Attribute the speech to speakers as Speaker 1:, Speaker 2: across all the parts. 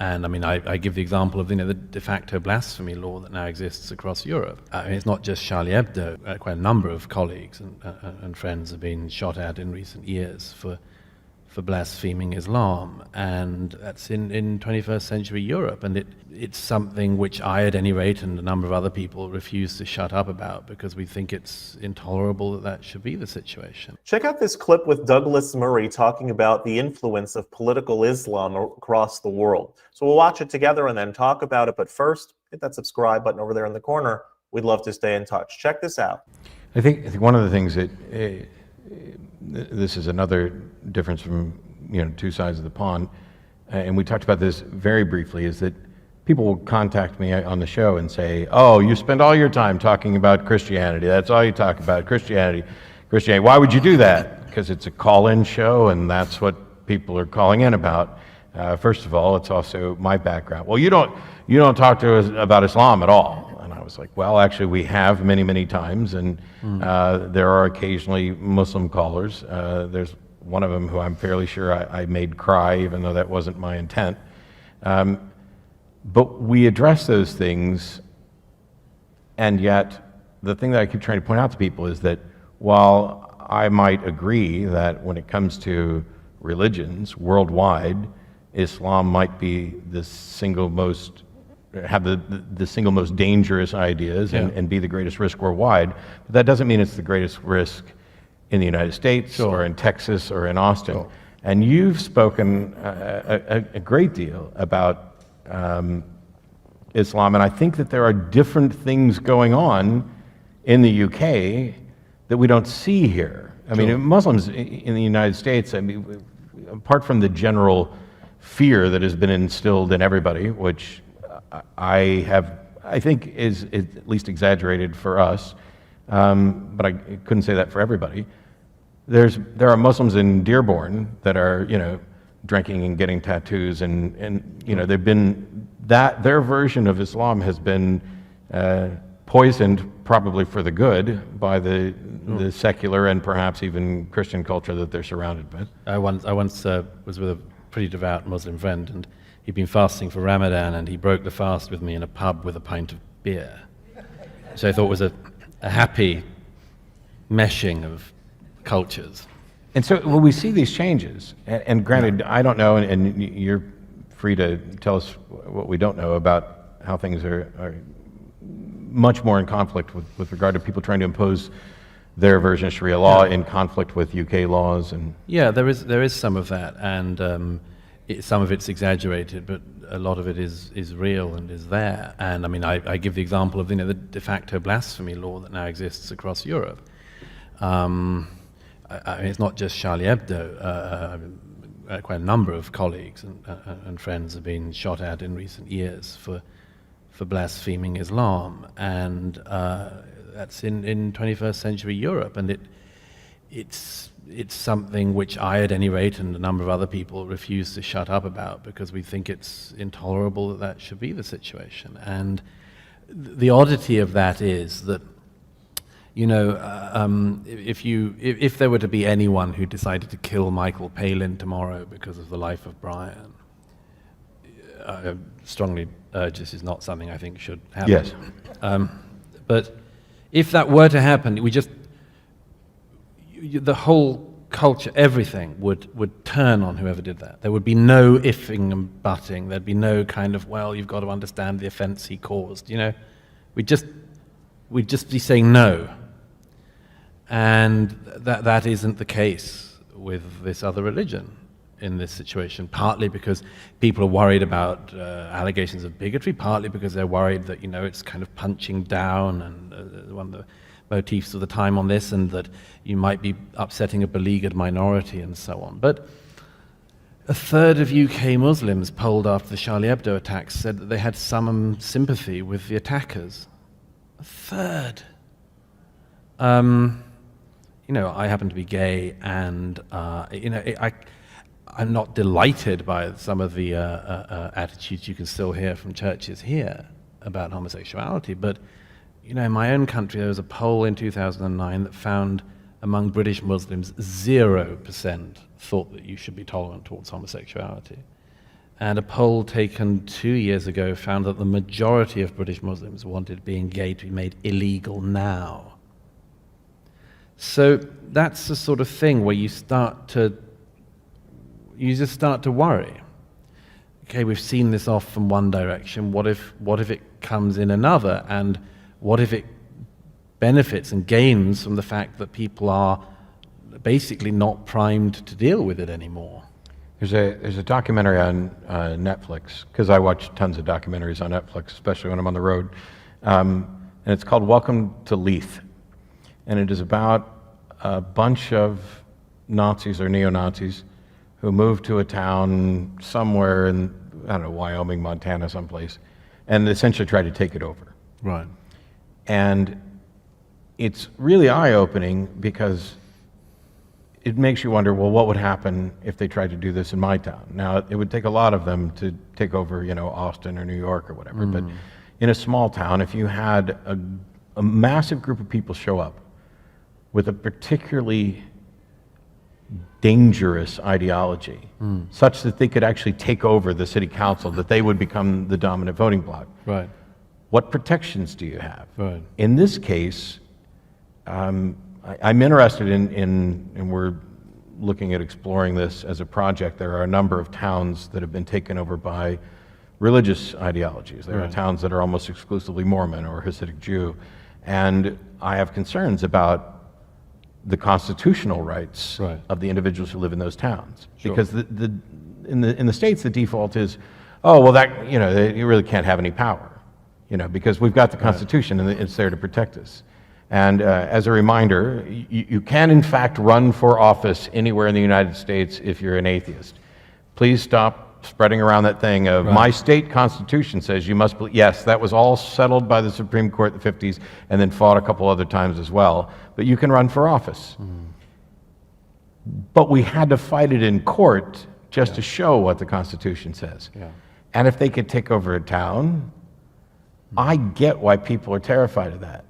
Speaker 1: And I mean, I give the example of the de facto blasphemy law that now exists across Europe. I mean, it's not just Charlie Hebdo. Quite a number of colleagues and friends have been shot at in recent years for blaspheming Islam, and that's in 21st century Europe. And it's something which I, at any rate, and a number of other people refuse to shut up about because we think it's intolerable that should be the situation.
Speaker 2: Check out this clip with Douglas Murray talking about the influence of political Islam across the world. So we'll watch it together and then talk about it. But first, hit that subscribe button over there in the corner. We'd love to stay in touch. Check this out.
Speaker 3: I think one of the things that this is another difference from two sides of the pond, and we talked about this very briefly, is that people will contact me on the show and say, "Oh, you spend all your time talking about Christianity. That's all you talk about, Christianity. Why would you do that?" Because it's a call-in show, and that's what people are calling in about. First of all, it's also my background. Well, you don't talk to us about Islam at all. And I was like, well, actually, we have many times, and there are occasionally Muslim callers. There's one of them who I'm fairly sure I made cry, even though that wasn't my intent. But we address those things, and yet the thing that I keep trying to point out to people is that while I might agree that when it comes to religions worldwide, Islam might be the single most dangerous ideas and be the greatest risk worldwide, but that doesn't mean it's the greatest risk in the United States or in Texas or in Austin. And you've spoken a great deal about Islam, and I think that there are different things going on in the UK that we don't see here. I mean, Muslims in the United States, I mean, apart from the general fear that has been instilled in everybody, which I think is at least exaggerated for us, but I couldn't say that for everybody. There are Muslims in Dearborn that are drinking and getting tattoos, and they've been their version of Islam has been poisoned, probably for the good, by the secular and perhaps even Christian culture that they're surrounded with.
Speaker 1: I once was with a pretty devout Muslim friend, and he'd been fasting for Ramadan, and he broke the fast with me in a pub with a pint of beer, which I thought was a happy meshing of cultures.
Speaker 3: And so when we see these changes, and granted, I don't know, and you're free to tell us what we don't know about how things are much more in conflict with regard to people trying to impose their version of Sharia law in conflict with UK laws. And
Speaker 1: there is some of that, and some of it's exaggerated, but a lot of it is real and is there. And I mean, I give the example of the de facto blasphemy law that now exists across Europe. I mean, it's not just Charlie Hebdo. Quite a number of colleagues and friends have been shot at in recent years for blaspheming Islam, and that's in 21st century Europe. And it's something which I, at any rate, and a number of other people refuse to shut up about because we think it's intolerable that should be the situation. And the oddity of that is that, if there were to be anyone who decided to kill Michael Palin tomorrow because of the life of Brian, I strongly urge this is not something I think should happen.
Speaker 3: Yes.
Speaker 1: But if that were to happen, the whole culture, everything would turn on whoever did that. There would be no ifing and butting. There'd be no kind of, well, you've got to understand the offense he caused. We'd just be saying no. And that isn't the case with this other religion in this situation, partly because people are worried about allegations of bigotry, partly because they're worried that, it's kind of punching down, and one of the motifs of the time on this, and that you might be upsetting a beleaguered minority and so on. But a third of UK Muslims polled after the Charlie Hebdo attacks said that they had some sympathy with the attackers. A third. I happen to be gay, and I'm not delighted by some of the attitudes you can still hear from churches here about homosexuality, but in my own country there was a poll in 2009 that found among British Muslims 0% thought that you should be tolerant towards homosexuality. And a poll taken 2 years ago found that the majority of British Muslims wanted being gay to be made illegal now. So that's the sort of thing where you just start to worry. Okay, we've seen this off from one direction. What if it comes in another? And what if it benefits and gains from the fact that people are basically not primed to deal with it anymore?
Speaker 3: There's a documentary on Netflix, because I watch tons of documentaries on Netflix, especially when I'm on the road, and it's called Welcome to Leith, and it is about a bunch of Nazis or neo-Nazis who moved to a town somewhere in, I don't know, Wyoming, Montana, someplace, and essentially tried to take it over.
Speaker 1: Right.
Speaker 3: And it's really eye-opening because it makes you wonder, well, what would happen if they tried to do this in my town? Now, it would take a lot of them to take over, Austin or New York or whatever, but in a small town, if you had a massive group of people show up with a particularly dangerous ideology, such that they could actually take over the city council, that they would become the dominant voting bloc.
Speaker 1: Right.
Speaker 3: What protections do you have?
Speaker 1: Right.
Speaker 3: In this case, I'm interested in we're looking at exploring this as a project. There are a number of towns that have been taken over by religious ideologies. There are towns that are almost exclusively Mormon or Hasidic Jew. And I have concerns about the constitutional rights of the individuals who live in those towns. Because in the States, the default is, oh, well, that, you really can't have any power, because we've got the Constitution and it's there to protect us. And as a reminder, you can in fact run for office anywhere in the United States if you're an atheist. Please stop spreading around that thing of my state constitution says you must believe. Yes, that was all settled by the Supreme Court in the 50s and then fought a couple other times as well. But you can run for office. But we had to fight it in court just to show what the Constitution says. And if they could take over a town, I get why people are terrified of that.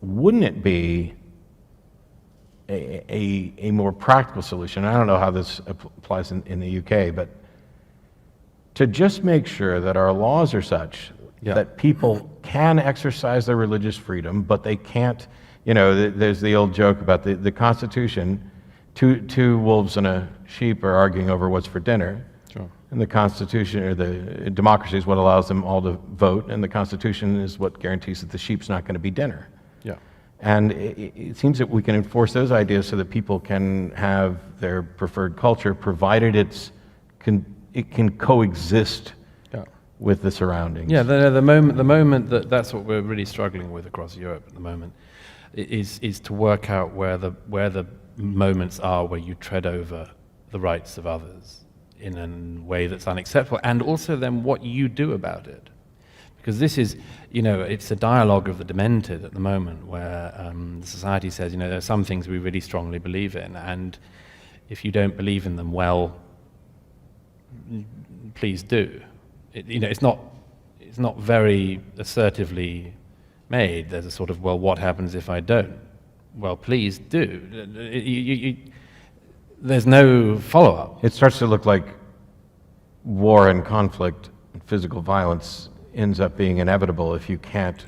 Speaker 3: Wouldn't it be a more practical solution? I don't know how this applies in the UK, but to just make sure that our laws are such that people can exercise their religious freedom, but they can't, there's the old joke about the Constitution, two wolves and a sheep are arguing over what's for dinner. And the Constitution, or the democracy, is what allows them all to vote, and the Constitution is what guarantees that the sheep's not going to be dinner. And it seems that we can enforce those ideas so that people can have their preferred culture, provided it can coexist with the surroundings.
Speaker 1: Yeah, the moment that's what we're really struggling with across Europe at the moment, is to work out where the moments are where you tread over the rights of others in a way that's unacceptable, and also then what you do about it. Because this is, it's a dialogue of the demented at the moment, where the society says, there are some things we really strongly believe in, and if you don't believe in them, well, please do. It's not very assertively made. There's a sort of, well, what happens if I don't? Well, please do. There's no follow-up.
Speaker 3: It starts to look like war and conflict and physical violence ends up being inevitable if you can't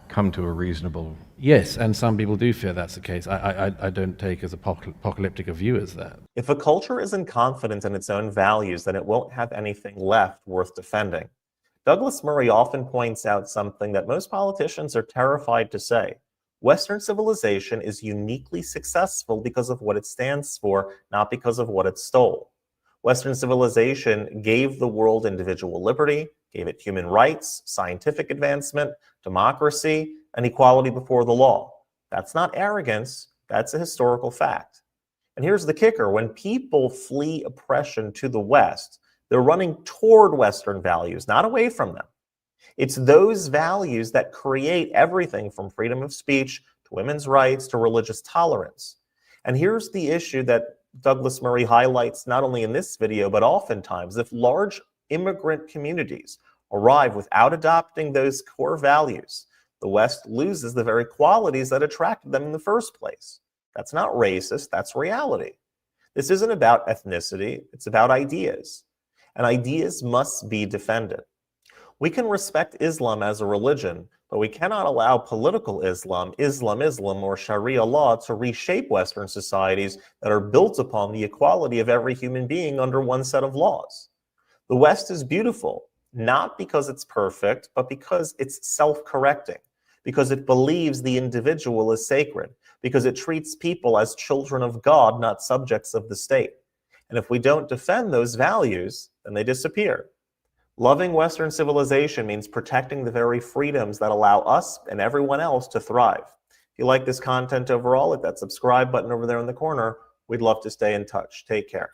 Speaker 3: come to a reasonable...
Speaker 1: Yes, and some people do fear that's the case. I don't take as apocalyptic a view as that.
Speaker 2: If a culture isn't confident in its own values, then it won't have anything left worth defending. Douglas Murray often points out something that most politicians are terrified to say. Western civilization is uniquely successful because of what it stands for, not because of what it stole. Western civilization gave the world individual liberty, gave it human rights, scientific advancement, democracy, and equality before the law. That's not arrogance, that's a historical fact. And here's the kicker: when people flee oppression to the West, they're running toward Western values, not away from them. It's those values that create everything from freedom of speech to women's rights to religious tolerance. And here's the issue that Douglas Murray highlights not only in this video, but oftentimes. If large immigrant communities arrive without adopting those core values, the West loses the very qualities that attracted them in the first place. That's not racist, that's reality. This isn't about ethnicity, it's about ideas. and ideas must be defended. We can respect Islam as a religion, but we cannot allow political Islam, Islamism, or Sharia law to reshape Western societies that are built upon the equality of every human being under one set of laws. The West is beautiful, not because it's perfect, but because it's self-correcting, because it believes the individual is sacred, because it treats people as children of God, not subjects of the state. And if we don't defend those values, then they disappear. Loving Western civilization means protecting the very freedoms that allow us and everyone else to thrive. If you like this content overall, hit that subscribe button over there in the corner. We'd love to stay in touch. Take care.